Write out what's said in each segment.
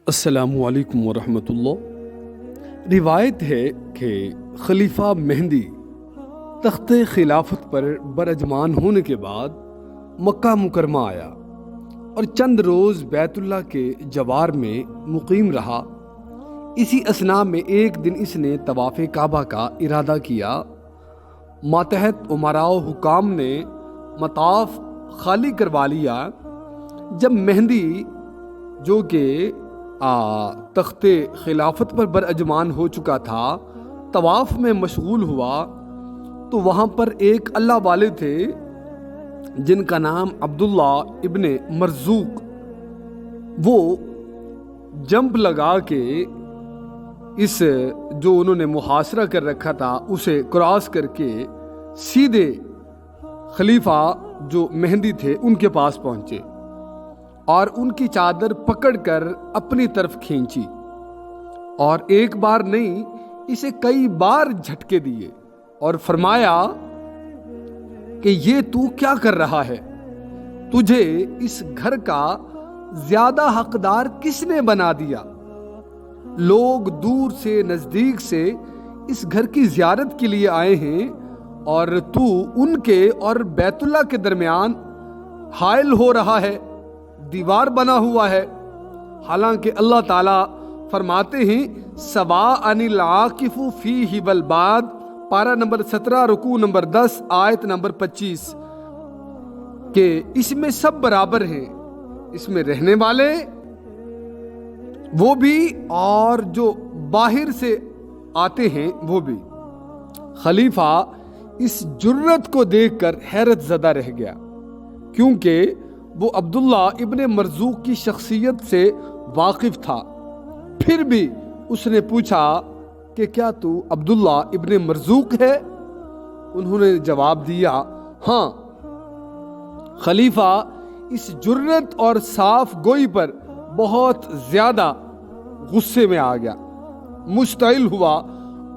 السلام علیکم ورحمۃ اللہ۔ روایت ہے کہ خلیفہ مہدی تخت خلافت پر براجمان ہونے کے بعد مکہ مکرمہ آیا اور چند روز بیت اللہ کے جوار میں مقیم رہا۔ اسی اثناء میں ایک دن اس نے طواف کعبہ کا ارادہ کیا۔ ماتحت امراء و حکام نے مطاف خالی کروا لیا۔ جب مہدی جو کہ تخت خلافت پر براجمان ہو چکا تھا طواف میں مشغول ہوا تو وہاں پر ایک اللہ والے تھے جن کا نام عبداللہ ابن مرزوق، وہ جمپ لگا کے اس جو انہوں نے محاصرہ کر رکھا تھا اسے کراس کر کے سیدھے خلیفہ جو مہدی تھے ان کے پاس پہنچے اور ان کی چادر پکڑ کر اپنی طرف کھینچی اور ایک بار نہیں اسے کئی بار جھٹکے دیے اور فرمایا کہ یہ تو کیا کر رہا ہے؟ تجھے اس گھر کا زیادہ حقدار کس نے بنا دیا؟ لوگ دور سے نزدیک سے اس گھر کی زیارت کے لیے آئے ہیں اور تو ان کے اور بیت اللہ کے درمیان حائل ہو رہا ہے، دیوار بنا ہوا ہے۔ حالانکہ اللہ تعالیٰ فرماتے ہیں سواء العاکف فیہ والباد، پارہ نمبر 17 رکوع نمبر 10 آیت نمبر 25 کہ اس میں سب برابر ہیں، اس میں رہنے والے وہ بھی اور جو باہر سے آتے ہیں وہ بھی۔ خلیفہ اس جرت کو دیکھ کر حیرت زدہ رہ گیا کیونکہ وہ عبداللہ ابن مرزوق کی شخصیت سے واقف تھا۔ پھر بھی اس نے پوچھا کہ کیا تو عبداللہ ابن مرزوق ہے؟ انہوں نے جواب دیا ہاں۔ خلیفہ اس جرت اور صاف گوئی پر بہت زیادہ غصے میں آ گیا، مشتعل ہوا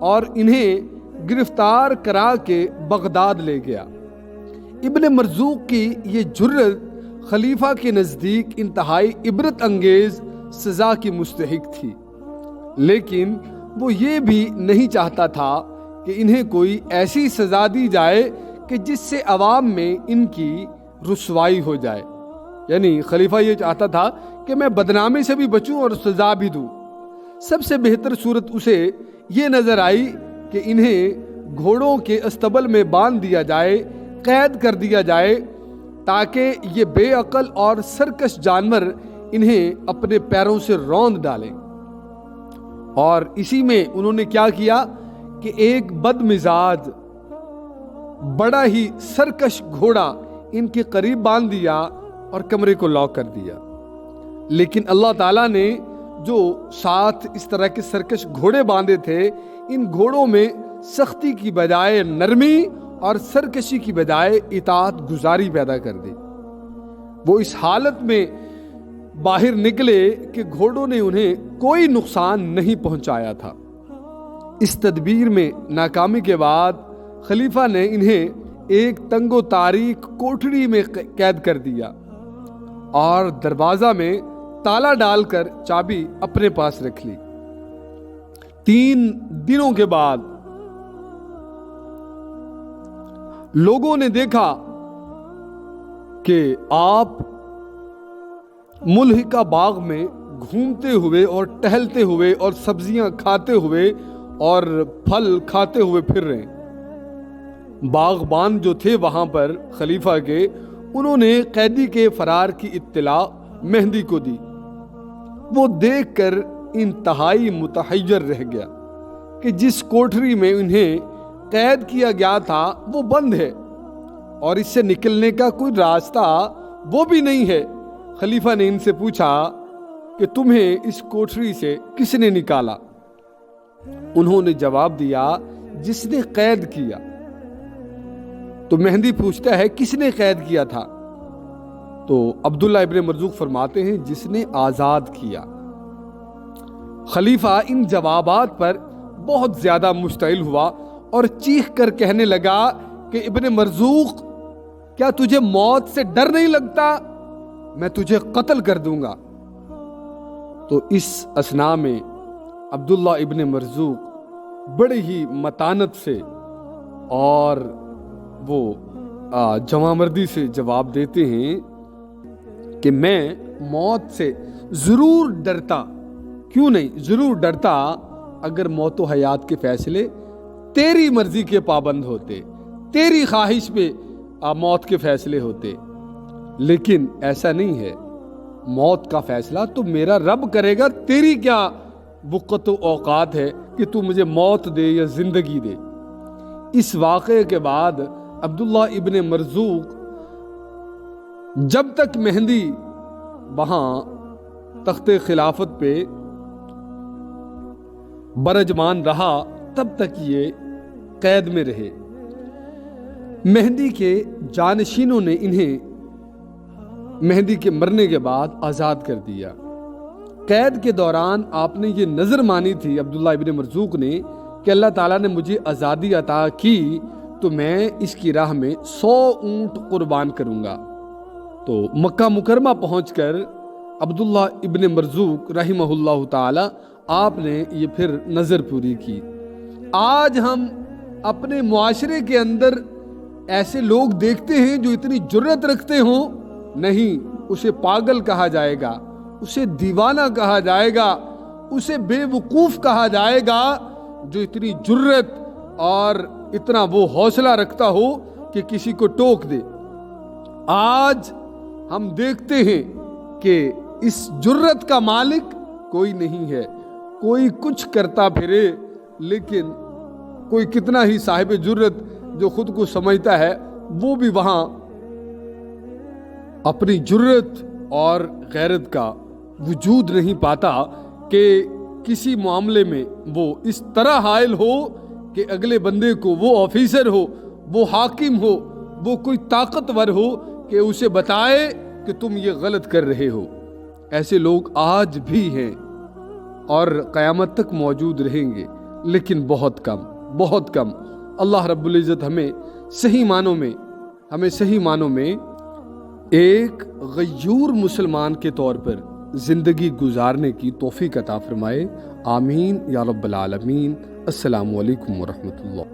اور انہیں گرفتار کرا کے بغداد لے گیا۔ ابن مرزوق کی یہ جرت خلیفہ کے نزدیک انتہائی عبرت انگیز سزا کی مستحق تھی، لیکن وہ یہ بھی نہیں چاہتا تھا کہ انہیں کوئی ایسی سزا دی جائے کہ جس سے عوام میں ان کی رسوائی ہو جائے۔ یعنی خلیفہ یہ چاہتا تھا کہ میں بدنامی سے بھی بچوں اور سزا بھی دوں۔ سب سے بہتر صورت اسے یہ نظر آئی کہ انہیں گھوڑوں کے استبل میں باندھ دیا جائے، قید کر دیا جائے تاکہ یہ بے عقل اور سرکش جانور انہیں اپنے پیروں سے روند ڈالیں۔ اور اسی میں انہوں نے کیا کیا کہ ایک بد مزاج بڑا ہی سرکش گھوڑا ان کے قریب باندھ دیا اور کمرے کو لاک کر دیا۔ لیکن اللہ تعالیٰ نے جو ساتھ اس طرح کے سرکش گھوڑے باندھے تھے ان گھوڑوں میں سختی کی بجائے نرمی اور سرکشی کی بجائے اطاعت گزاری پیدا کر دی۔ وہ اس حالت میں باہر نکلے کہ گھوڑوں نے انہیں کوئی نقصان نہیں پہنچایا تھا۔ اس تدبیر میں ناکامی کے بعد خلیفہ نے انہیں ایک تنگ و تاریک کوٹڑی میں قید کر دیا اور دروازہ میں تالا ڈال کر چابی اپنے پاس رکھ لی۔ 3 دنوں کے بعد لوگوں نے دیکھا کہ آپ ملحقہ باغ میں گھومتے ہوئے اور ٹہلتے ہوئے اور سبزیاں کھاتے ہوئے اور پھل کھاتے ہوئے پھر رہے ہیں۔ باغبان جو تھے وہاں پر خلیفہ کے، انہوں نے قیدی کے فرار کی اطلاع مہدی کو دی۔ وہ دیکھ کر انتہائی متحیر رہ گیا کہ جس کوٹری میں انہیں قید کیا گیا تھا وہ بند ہے اور اس سے نکلنے کا کوئی راستہ وہ بھی نہیں ہے۔ خلیفہ نے ان سے پوچھا کہ تمہیں اس کوٹری سے کس نے نکالا؟ انہوں نے جواب دیا جس نے قید کیا۔ تو مہدی پوچھتا ہے کس نے قید کیا تھا؟ تو عبداللہ ابن مرزوق فرماتے ہیں جس نے آزاد کیا۔ خلیفہ ان جوابات پر بہت زیادہ مشتعل ہوا اور چیخ کر کہنے لگا کہ ابن مرزوق کیا تجھے موت سے ڈر نہیں لگتا؟ میں تجھے قتل کر دوں گا۔ تو اس اثنا میں عبداللہ ابن مرزوق بڑی ہی متانت سے اور وہ جوامردی سے جواب دیتے ہیں کہ میں موت سے ضرور ڈرتا، کیوں نہیں ضرور ڈرتا اگر موت و حیات کے فیصلے تیری مرضی کے پابند ہوتے، تیری خواہش پہ موت کے فیصلے ہوتے، لیکن ایسا نہیں ہے، موت کا فیصلہ تو میرا رب کرے گا، تیری کیا وقت و اوقات ہے کہ تو مجھے موت دے یا زندگی دے۔ اس واقعے کے بعد عبداللہ ابن مرزوق جب تک مہدی وہاں تخت خلافت پہ برجمان رہا تب تک یہ قید میں رہے۔ مہدی کے جانشینوں نے انہیں مہدی کے مرنے کے بعد آزاد کر دیا۔ قید کے دوران آپ نے یہ نظر مانی تھی عبداللہ ابن مرزوق نے کہ اللہ تعالیٰ نے مجھے آزادی عطا کی تو میں اس کی راہ میں 100 اونٹ قربان کروں گا۔ تو مکہ مکرمہ پہنچ کر عبداللہ ابن مرزوق رحمہ اللہ تعالی آپ نے یہ پھر نظر پوری کی۔ آج ہم اپنے معاشرے کے اندر ایسے لوگ دیکھتے ہیں جو اتنی جرت رکھتے ہوں، نہیں، اسے پاگل کہا جائے گا، اسے دیوانہ کہا جائے گا، اسے بے وقوف کہا جائے گا جو اتنی جرت اور اتنا وہ حوصلہ رکھتا ہو کہ کسی کو ٹوک دے۔ آج ہم دیکھتے ہیں کہ اس جرت کا مالک کوئی نہیں ہے، کوئی کچھ کرتا پھرے، لیکن کوئی کتنا ہی صاحب جرت جو خود کو سمجھتا ہے وہ بھی وہاں اپنی جرت اور غیرت کا وجود نہیں پاتا کہ کسی معاملے میں وہ اس طرح حائل ہو کہ اگلے بندے کو، وہ آفیسر ہو، وہ حاکم ہو، وہ کوئی طاقتور ہو، کہ اسے بتائے کہ تم یہ غلط کر رہے ہو۔ ایسے لوگ آج بھی ہیں اور قیامت تک موجود رہیں گے، لیکن بہت کم، بہت کم۔ اللہ رب العزت ہمیں صحیح معنوں میں ایک غیور مسلمان کے طور پر زندگی گزارنے کی توفیق عطا فرمائے۔ آمین یا رب العالمین۔ السلام علیکم ورحمۃ اللہ۔